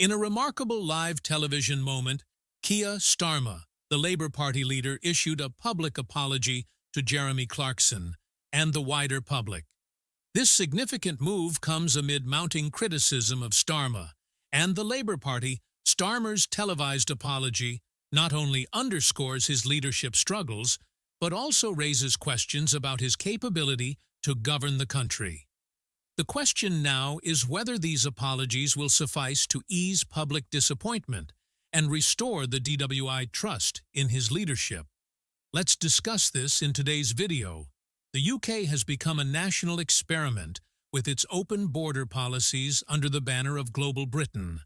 In a remarkable live television moment, Keir Starmer, the Labour Party leader, issued a public apology to Jeremy Clarkson and the wider public. This significant move comes amid mounting criticism of Starmer and the Labour Party. Starmer's televised apology not only underscores his leadership struggles, but also raises questions about his capability to govern the country. The question now is whether these apologies will suffice to ease public disappointment and restore the DWI trust in his leadership. Let's discuss this in today's video. The UK has become a national experiment with its open border policies under the banner of Global Britain.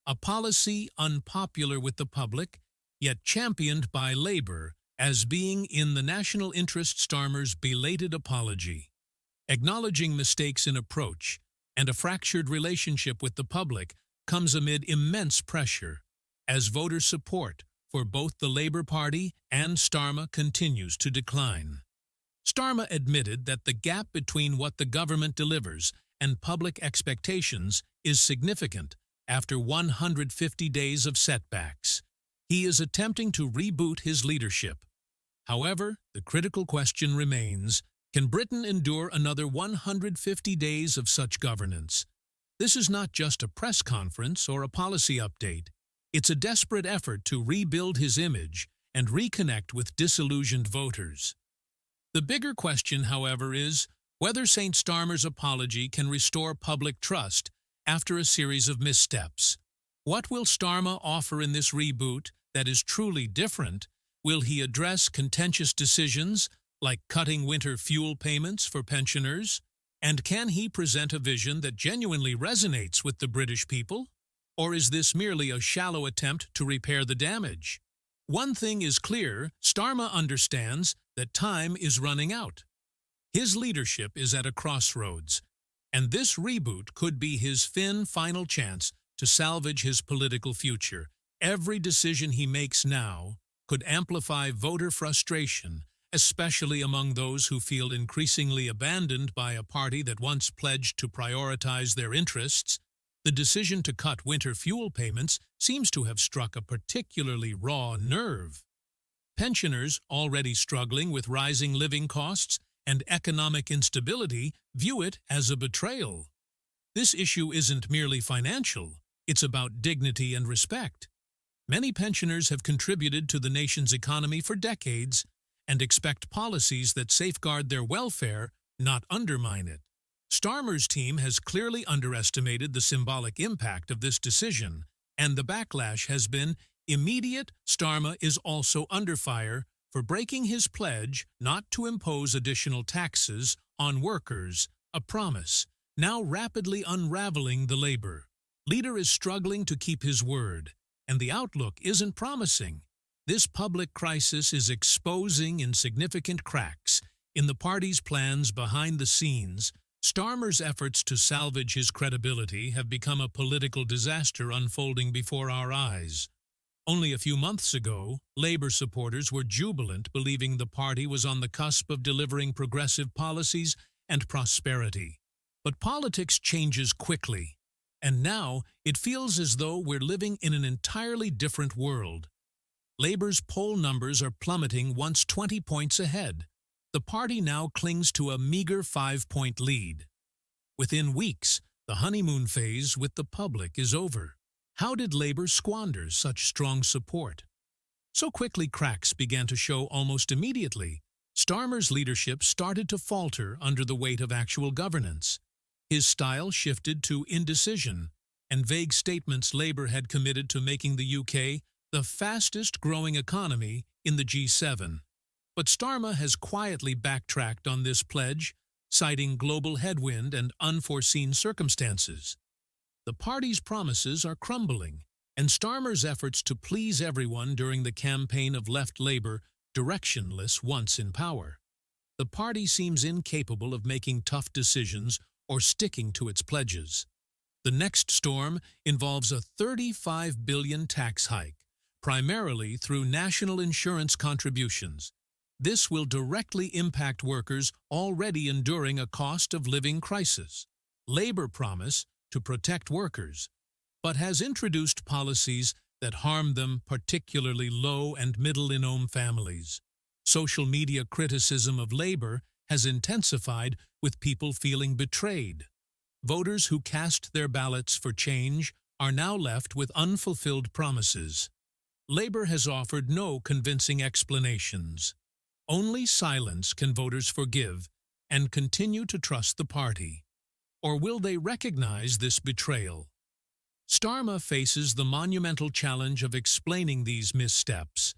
A policy unpopular with the public, yet championed by Labour as being in the national interest. Starmer's belated apology, acknowledging mistakes in approach and a fractured relationship with the public, comes amid immense pressure as voter support for both the Labour Party and Starmer continues to decline. Starmer admitted that the gap between what the government delivers and public expectations is significant after 150 days of setbacks. He is attempting to reboot his leadership. However, the critical question remains: can Britain endure another 150 days of such governance? This is not just a press conference or a policy update. It's a desperate effort to rebuild his image and reconnect with disillusioned voters. The bigger question, however, is whether St. Starmer's apology can restore public trust after a series of missteps. What will Starmer offer in this reboot that is truly different? Will he address contentious decisions like cutting winter fuel payments for pensioners? And can he present a vision that genuinely resonates with the British people? Or is this merely a shallow attempt to repair the damage? One thing is clear: Starmer understands that time is running out. His leadership is at a crossroads, and this reboot could be his final chance to salvage his political future. Every decision he makes now could amplify voter frustration, especially among those who feel increasingly abandoned by a party that once pledged to prioritize their interests. The decision to cut winter fuel payments seems to have struck a particularly raw nerve. Pensioners, already struggling with rising living costs and economic instability, view it as a betrayal. This issue isn't merely financial, it's about dignity and respect. Many pensioners have contributed to the nation's economy for decades and expect policies that safeguard their welfare, not undermine it. Starmer's team has clearly underestimated the symbolic impact of this decision, and the backlash has been immediate. Starmer is also under fire for breaking his pledge not to impose additional taxes on workers, a promise now rapidly unraveling. The Labour leader is struggling to keep his word, and the outlook isn't promising. This public crisis is exposing insignificant cracks in the party's plans behind the scenes. Starmer's efforts to salvage his credibility have become a political disaster unfolding before our eyes. Only a few months ago, Labour supporters were jubilant, believing the party was on the cusp of delivering progressive policies and prosperity. But politics changes quickly, and now it feels as though we're living in an entirely different world. Labour's poll numbers are plummeting, once 20 points ahead. The party now clings to a meager 5-point lead. Within weeks, the honeymoon phase with the public is over. How did Labour squander such strong support? So quickly, cracks began to show almost immediately. Starmer's leadership started to falter under the weight of actual governance. His style shifted to indecision and vague statements. Labour had committed to making the UK the fastest-growing economy in the G7. But Starmer has quietly backtracked on this pledge, citing global headwind and unforeseen circumstances. The party's promises are crumbling, and Starmer's efforts to please everyone during the campaign have left Labour directionless once in power. The party seems incapable of making tough decisions or sticking to its pledges. The next storm involves a £35 billion tax hike, primarily through national insurance contributions. This will directly impact workers already enduring a cost of living crisis. Labour promise to protect workers, but has introduced policies that harm them, particularly low and middle-income families. Social media criticism of labor has intensified, with people feeling betrayed. Voters who cast their ballots for change are now left with unfulfilled promises. Labor has offered no convincing explanations. Only silence can voters forgive and continue to trust the party. Or will they recognize this betrayal? Starmer faces the monumental challenge of explaining these missteps,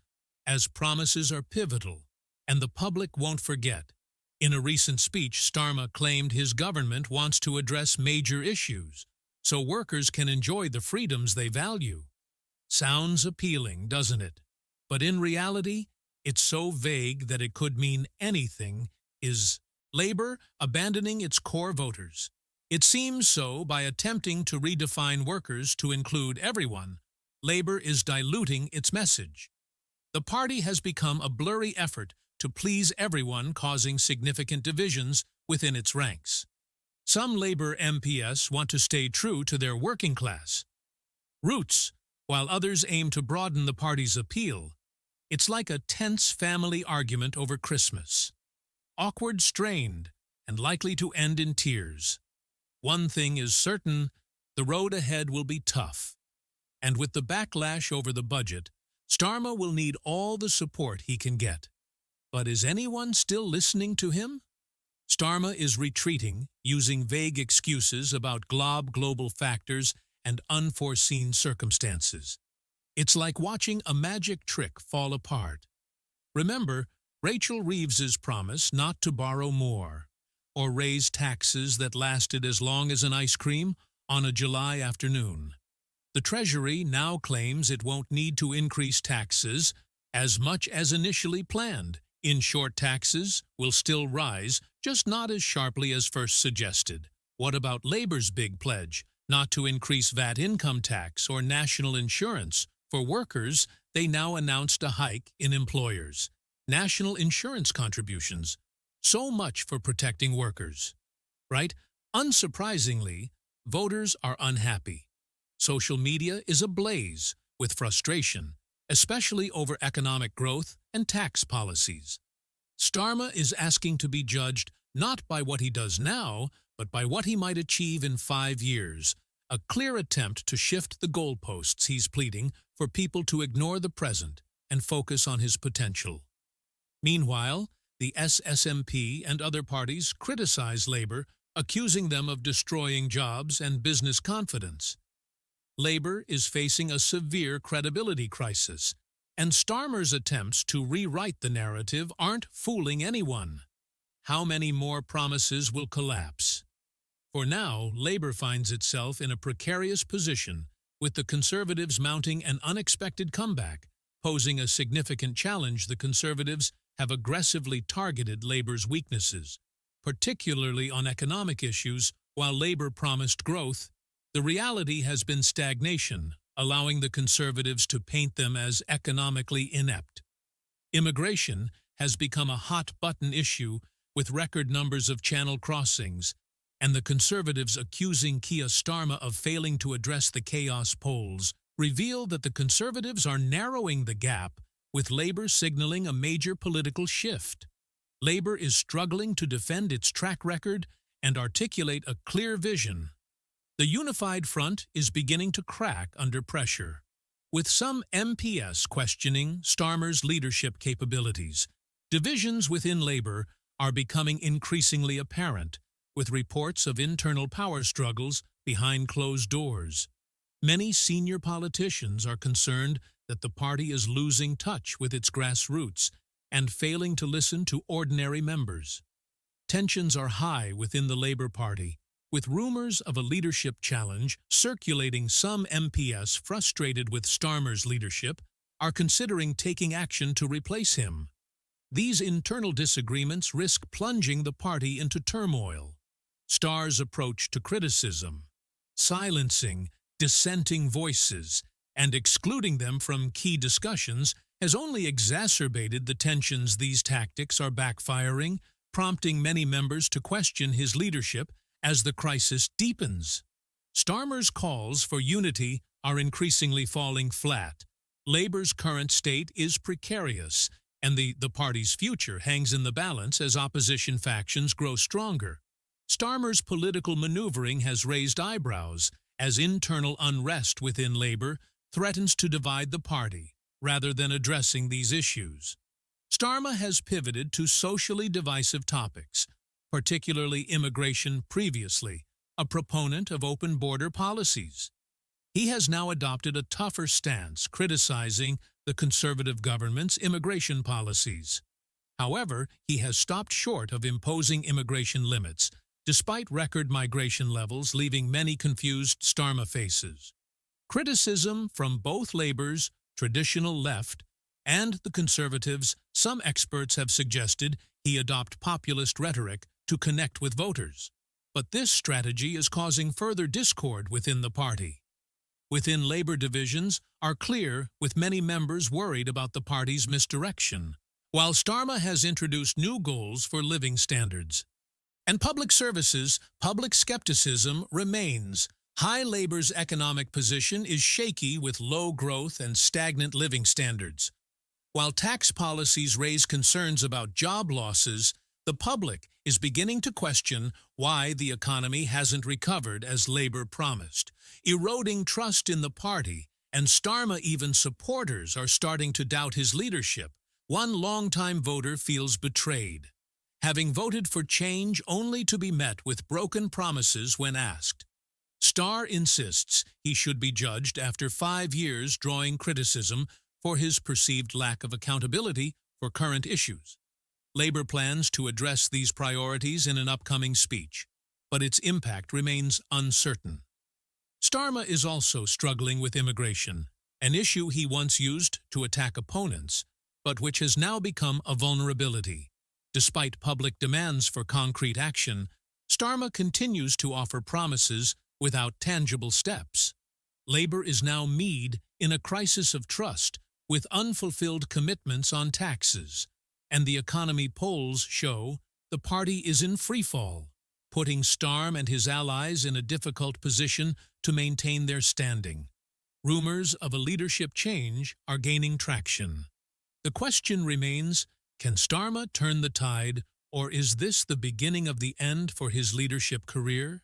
as promises are pivotal, and the public won't forget. In a recent speech, Starmer claimed his government wants to address major issues, so workers can enjoy the freedoms they value. Sounds appealing, doesn't it? But in reality, it's so vague that it could mean anything. Is labor abandoning its core voters? It seems so. By attempting to redefine workers to include everyone, labor is diluting its message. The party has become a blurry effort to please everyone, causing significant divisions within its ranks. Some Labor MPs want to stay true to their working class roots, while others aim to broaden the party's appeal. It's like a tense family argument over Christmas. Awkward, strained, and likely to end in tears. One thing is certain, the road ahead will be tough. And with the backlash over the budget, Starmer will need all the support he can get. But is anyone still listening to him? Starmer is retreating, using vague excuses about global factors and unforeseen circumstances. It's like watching a magic trick fall apart. Remember Rachel Reeves's promise not to borrow more, or raise taxes that lasted as long as an ice cream on a July afternoon. The Treasury now claims it won't need to increase taxes as much as initially planned. In short, taxes will still rise, just not as sharply as first suggested. What about Labor's big pledge, not to increase VAT income tax or national insurance? For workers, they now announced a hike in employers' national insurance contributions. So much for protecting workers, right? Unsurprisingly, voters are unhappy. Social media is ablaze with frustration, especially over economic growth and tax policies. Starmer is asking to be judged not by what he does now, but by what he might achieve in 5 years, a clear attempt to shift the goalposts. He's pleading for people to ignore the present and focus on his potential. Meanwhile, the SSMP and other parties criticize Labor, accusing them of destroying jobs and business confidence. Labor is facing a severe credibility crisis, and Starmer's attempts to rewrite the narrative aren't fooling anyone. How many more promises will collapse? For now, Labor finds itself in a precarious position, with the Conservatives mounting an unexpected comeback. Posing a significant challenge, the Conservatives have aggressively targeted Labor's weaknesses, particularly on economic issues. While Labor promised growth, the reality has been stagnation, allowing the Conservatives to paint them as economically inept. Immigration has become a hot-button issue, with record numbers of channel crossings, and the Conservatives accusing Keir Starmer of failing to address the chaos. Polls reveal that the Conservatives are narrowing the gap, with Labor signaling a major political shift. Labor is struggling to defend its track record and articulate a clear vision. The unified front is beginning to crack under pressure, with some MPs questioning Starmer's leadership capabilities. Divisions within Labor are becoming increasingly apparent, with reports of internal power struggles behind closed doors. Many senior politicians are concerned that the party is losing touch with its grassroots and failing to listen to ordinary members. Tensions are high within the Labor Party, with rumors of a leadership challenge circulating. Some MPs, frustrated with Starmer's leadership, are considering taking action to replace him. These internal disagreements risk plunging the party into turmoil. Starr's approach to criticism, silencing dissenting voices, and excluding them from key discussions, has only exacerbated the tensions. These tactics are backfiring, prompting many members to question his leadership as the crisis deepens. Starmer's calls for unity are increasingly falling flat. Labor's current state is precarious, and the party's future hangs in the balance as opposition factions grow stronger. Starmer's political maneuvering has raised eyebrows as internal unrest within Labor threatens to divide the party, rather than addressing these issues. Starmer has pivoted to socially divisive topics, particularly immigration previously, a proponent of open border policies. He has now adopted a tougher stance, criticizing the conservative government's immigration policies. However, he has stopped short of imposing immigration limits, despite record migration levels leaving many confused Starmer faces. Criticism from both Labor's traditional left and the Conservatives, some experts have suggested he adopt populist rhetoric to connect with voters. But this strategy is causing further discord within the party. Within Labor divisions are clear, with many members worried about the party's misdirection, while Starmer has introduced new goals for living standards. And public services, public skepticism remains. High Labor's economic position is shaky with low growth and stagnant living standards. While tax policies raise concerns about job losses, the public is beginning to question why the economy hasn't recovered as Labor promised, eroding trust in the party, and Starmer even supporters are starting to doubt his leadership. One longtime voter feels betrayed, having voted for change only to be met with broken promises when asked. Starr insists he should be judged after 5 years, drawing criticism for his perceived lack of accountability for current issues. Labor plans to address these priorities in an upcoming speech, but its impact remains uncertain. Starmer is also struggling with immigration, an issue he once used to attack opponents, but which has now become a vulnerability. Despite public demands for concrete action, Starmer continues to offer promises without tangible steps. Labor is now mired in a crisis of trust, with unfulfilled commitments on taxes, and the economy polls show the party is in freefall, putting Starmer and his allies in a difficult position to maintain their standing. Rumors of a leadership change are gaining traction. The question remains, can Starmer turn the tide, or is this the beginning of the end for his leadership career?